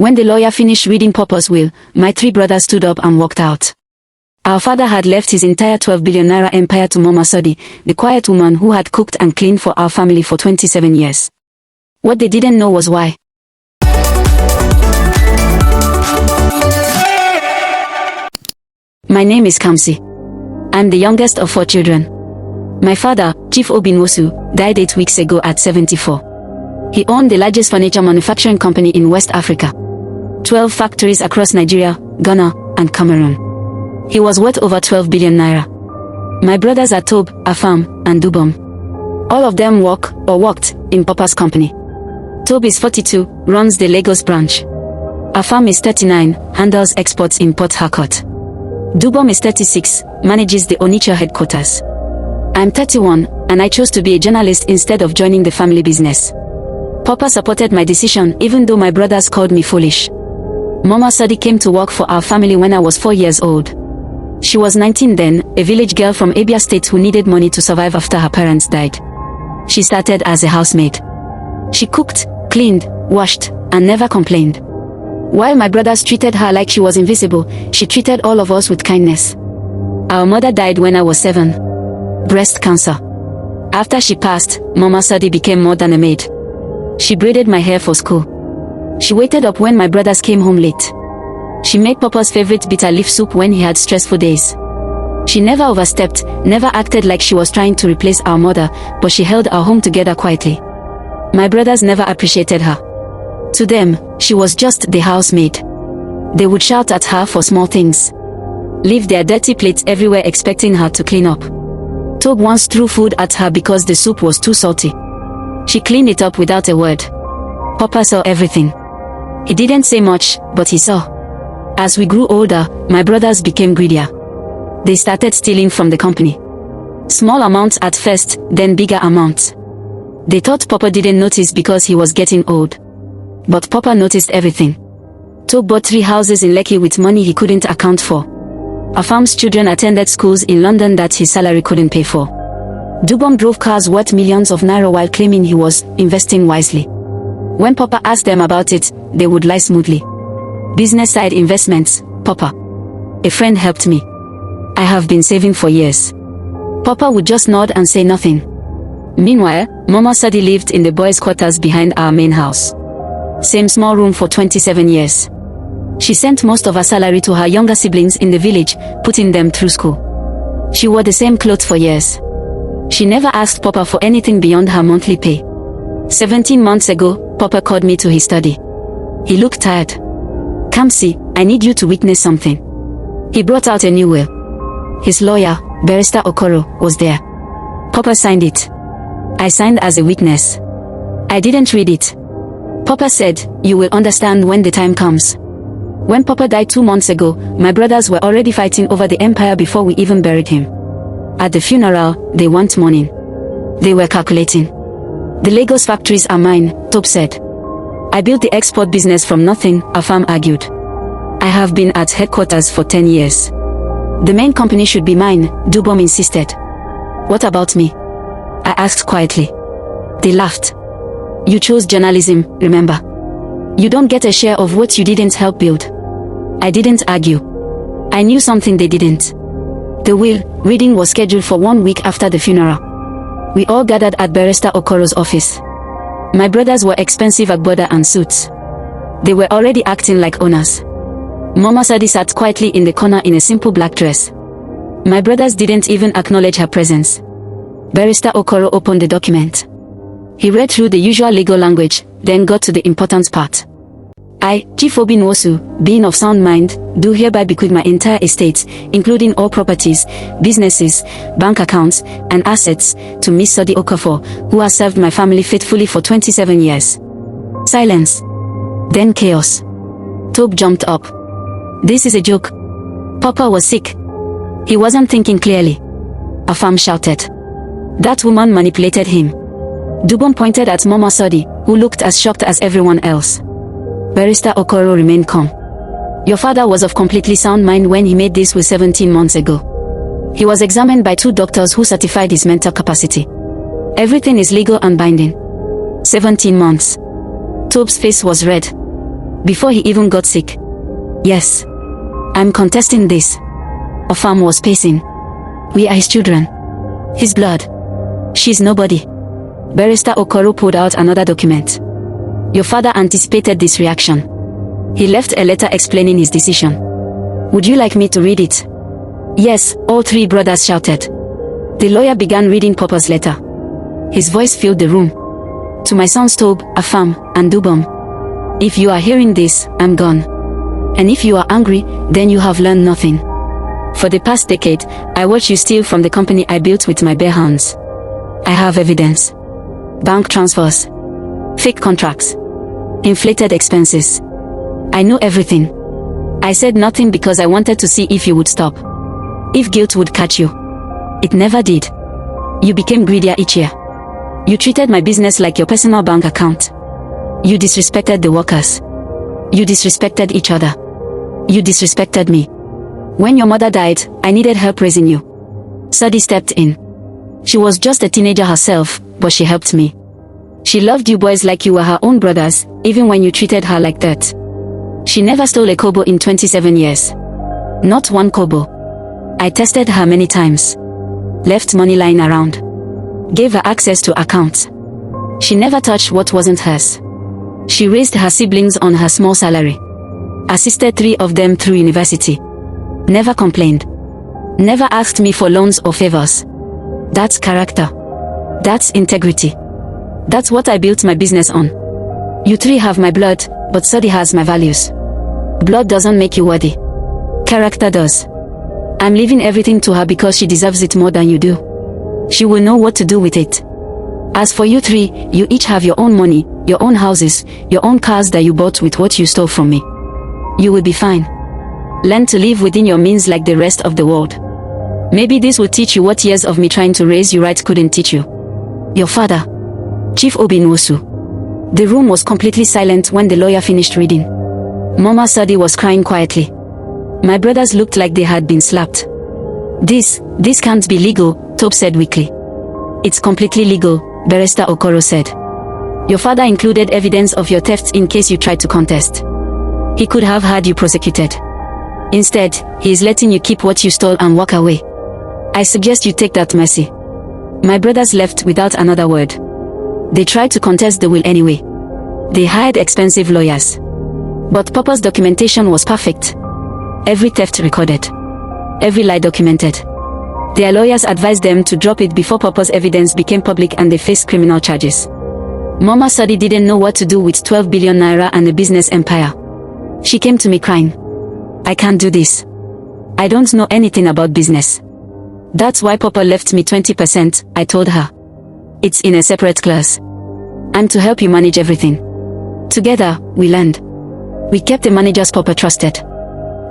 When the lawyer finished reading Papa's will, my 3 brothers stood up and walked out. Our father had left his entire 12 billion naira empire to Mama Sodi, the quiet woman who had cooked and cleaned for our family for 27 years. What they didn't know was why. My name is Kamsi. I'm the youngest of 4 children. My father, Chief Nwosu, died 8 weeks ago at 74. He owned the largest furniture manufacturing company in West Africa. 12 factories across Nigeria, Ghana, and Cameroon. He was worth over 12 billion naira. My brothers are Tob, Afam, and Dubom. All of them worked in Papa's company. Tob is 42, runs the Lagos branch. Afam is 39, handles exports in Port Harcourt. Dubom is 36, manages the Onitsha headquarters. I'm 31, and I chose to be a journalist instead of joining the family business. Papa supported my decision even though my brothers called me foolish. Mama Sodi came to work for our family when I was 4 years old. She was 19 then, a village girl from Abia State who needed money to survive after her parents died. She started as a housemaid. She cooked, cleaned, washed, and never complained. While my brothers treated her like she was invisible, she treated all of us with kindness. Our mother died when I was 7. Breast cancer. After she passed, Mama Sodi became more than a maid. She braided my hair for school. She waited up when my brothers came home late. She made Papa's favorite bitter leaf soup when he had stressful days. She never overstepped, never acted like she was trying to replace our mother, but she held our home together quietly. My brothers never appreciated her. To them, she was just the housemaid. They would shout at her for small things. Leave their dirty plates everywhere expecting her to clean up. Tob once threw food at her because the soup was too salty. She cleaned it up without a word. Papa saw everything. He didn't say much, but he saw. As we grew older, my brothers became greedier. They started stealing from the company. Small amounts at first, then bigger amounts. They thought Papa didn't notice because he was getting old. But Papa noticed everything. Tob bought 3 houses in Lekki with money he couldn't account for. Afam's children attended schools in London that his salary couldn't pay for. Dubom drove cars worth millions of naira while claiming he was investing wisely. When Papa asked them about it, they would lie smoothly. Business side investments, Papa. A friend helped me. I have been saving for years. Papa would just nod and say nothing. Meanwhile, Mama Sodi lived in the boys' quarters behind our main house. Same small room for 27 years. She sent most of her salary to her younger siblings in the village, putting them through school. She wore the same clothes for years. She never asked Papa for anything beyond her monthly pay. 17 months ago, Papa called me to his study. He looked tired. Kamsi, I need you to witness something. He brought out a new will. His lawyer, Barrister Okoro, was there. Papa signed it. I signed as a witness. I didn't read it. Papa said, you will understand when the time comes. When Papa died 2 months ago, my brothers were already fighting over the empire before we even buried him. At the funeral, they weren't mourning. They were calculating. The Lagos factories are mine, Tob said. I built the export business from nothing, Afam argued. I have been at headquarters for 10 years. The main company should be mine, Dubom insisted. What about me? I asked quietly. They laughed. You chose journalism, remember? You don't get a share of what you didn't help build. I didn't argue. I knew something they didn't. The will reading was scheduled for 1 week after the funeral. We all gathered at Barrister Okoro's office. My brothers were expensive agbada and suits. They were already acting like owners. Mama Sodi sat quietly in the corner in a simple black dress. My brothers didn't even acknowledge her presence. Barrister Okoro opened the document. He read through the usual legal language, then got to the important part. I, Chief Nwosu, being of sound mind, do hereby bequeath my entire estate, including all properties, businesses, bank accounts, and assets, to Miss Sodi Okafor, who has served my family faithfully for 27 years. Silence. Then chaos. Tob jumped up. This is a joke. Papa was sick. He wasn't thinking clearly. Afam shouted. That woman manipulated him. Dubom pointed at Mama Sodi, who looked as shocked as everyone else. Barrister Okoro remained calm. Your father was of completely sound mind when he made this will 17 months ago. He was examined by 2 doctors who certified his mental capacity. Everything is legal and binding. 17 months. Tob's face was red. Before he even got sick. Yes. I'm contesting this. Afam was pacing. We are his children. His blood. She's nobody. Barrister Okoro pulled out another document. Your father anticipated this reaction. He left a letter explaining his decision. Would you like me to read it? Yes, all three brothers shouted. The lawyer began reading Papa's letter. His voice filled the room. To my sons Tob, Afam, and Dubom. If you are hearing this, I'm gone. And if you are angry, then you have learned nothing. For the past decade, I watched you steal from the company I built with my bare hands. I have evidence. Bank transfers. Fake contracts. Inflated expenses. I know everything. I said nothing because I wanted to see if you would stop. If guilt would catch you. It never did. You became greedier each year. You treated my business like your personal bank account. You disrespected the workers. You disrespected each other. You disrespected me. When your mother died, I needed help raising you. Sadi stepped in. She was just a teenager herself, but she helped me. She loved you boys like you were her own brothers, even when you treated her like that. She never stole a kobo in 27 years. Not one kobo. I tested her many times. Left money lying around. Gave her access to accounts. She never touched what wasn't hers. She raised her siblings on her small salary. Assisted 3 of them through university. Never complained. Never asked me for loans or favors. That's character. That's integrity. That's what I built my business on. You 3 have my blood, but Sadi has my values. Blood doesn't make you worthy. Character does. I'm leaving everything to her because she deserves it more than you do. She will know what to do with it. As for you 3, you each have your own money, your own houses, your own cars that you bought with what you stole from me. You will be fine. Learn to live within your means like the rest of the world. Maybe this will teach you what years of me trying to raise you right couldn't teach you. Your father, Chief Nwosu. The room was completely silent when the lawyer finished reading. Mama Sadi was crying quietly. My brothers looked like they had been slapped. This can't be legal, Tob said weakly. It's completely legal, Barrister Okoro said. Your father included evidence of your thefts in case you tried to contest. He could have had you prosecuted. Instead, he is letting you keep what you stole and walk away. I suggest you take that mercy. My brothers left without another word. They tried to contest the will anyway. They hired expensive lawyers. But Papa's documentation was perfect. Every theft recorded. Every lie documented. Their lawyers advised them to drop it before Papa's evidence became public and they faced criminal charges. Mama Sadi didn't know what to do with 12 billion naira and a business empire. She came to me crying. I can't do this. I don't know anything about business. That's why Papa left me 20%, I told her. It's in a separate class. I'm to help you manage everything. Together, we learned. We kept the managers Papa trusted.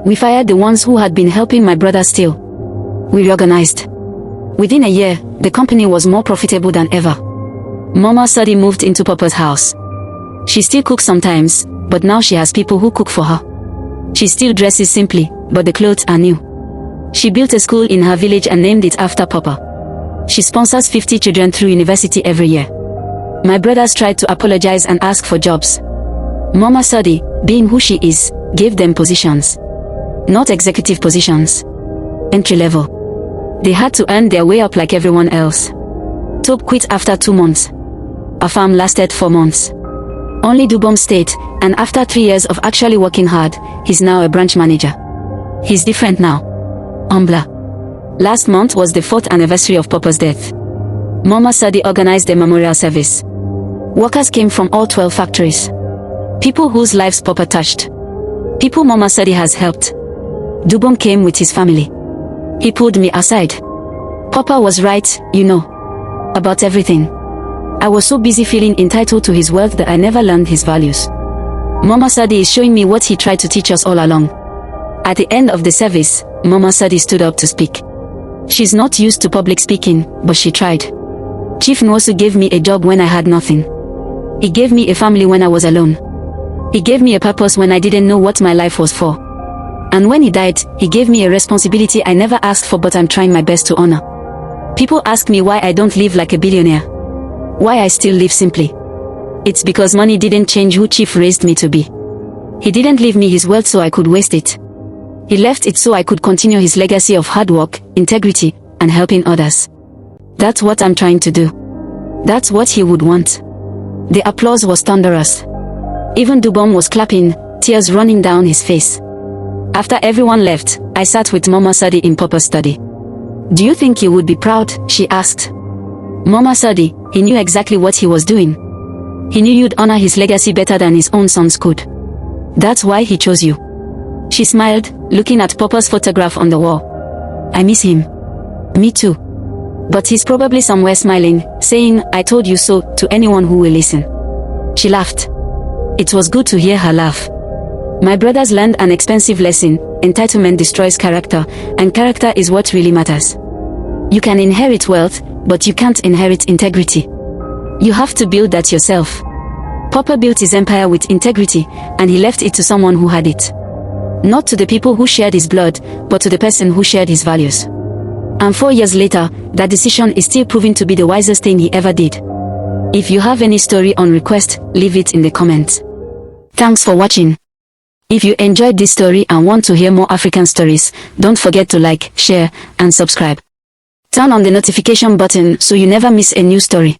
We fired the ones who had been helping my brother steal. We reorganized. Within a year, the company was more profitable than ever. Mama Sadi moved into Papa's house. She still cooks sometimes, but now she has people who cook for her. She still dresses simply, but the clothes are new. She built a school in her village and named it after Papa. She sponsors 50 children through university every year. My brothers tried to apologize and ask for jobs. Mama Sadi, being who she is, gave them positions. Not executive positions. Entry level. They had to earn their way up like everyone else. Tob quit after 2 months. Afam lasted 4 months. Only Dubom stayed, and after 3 years of actually working hard, he's now a branch manager. He's different now. Humbler. Last month was the 4th anniversary of Papa's death. Mama Sadi organized a memorial service. Workers came from all 12 factories. People whose lives Papa touched. People Mama Sadi has helped. Dubom came with his family. He pulled me aside. Papa was right, you know. About everything. I was so busy feeling entitled to his wealth that I never learned his values. Mama Sadi is showing me what he tried to teach us all along. At the end of the service, Mama Sadi stood up to speak. She's not used to public speaking, but she tried. Chief Nwosu gave me a job when I had nothing. He gave me a family when I was alone. He gave me a purpose when I didn't know what my life was for. And when he died, he gave me a responsibility I never asked for, but I'm trying my best to honor. People ask me why I don't live like a billionaire. Why I still live simply. It's because money didn't change who Chief raised me to be. He didn't leave me his wealth so I could waste it. He left it so I could continue his legacy of hard work, integrity, and helping others. That's what I'm trying to do. That's what he would want. The applause was thunderous. Even Dubom was clapping, tears running down his face. After everyone left, I sat with Mama Sadi in Papa's study. "Do you think you would be proud?" she asked. Mama Sadi, he knew exactly what he was doing. He knew you'd honor his legacy better than his own sons could. That's why he chose you. She smiled, looking at Papa's photograph on the wall. "I miss him." "Me too. But he's probably somewhere smiling, saying, 'I told you so,' to anyone who will listen." She laughed. It was good to hear her laugh. My brothers learned an expensive lesson: entitlement destroys character, and character is what really matters. You can inherit wealth, but you can't inherit integrity. You have to build that yourself. Papa built his empire with integrity, and he left it to someone who had it. Not to the people who shared his blood, but to the person who shared his values. And 4 years later, that decision is still proving to be the wisest thing he ever did. If you have any story on request, leave it in the comments. Thanks for watching. If you enjoyed this story and want to hear more African stories, don't forget to like, share, and subscribe. Turn on the notification button so you never miss a new story.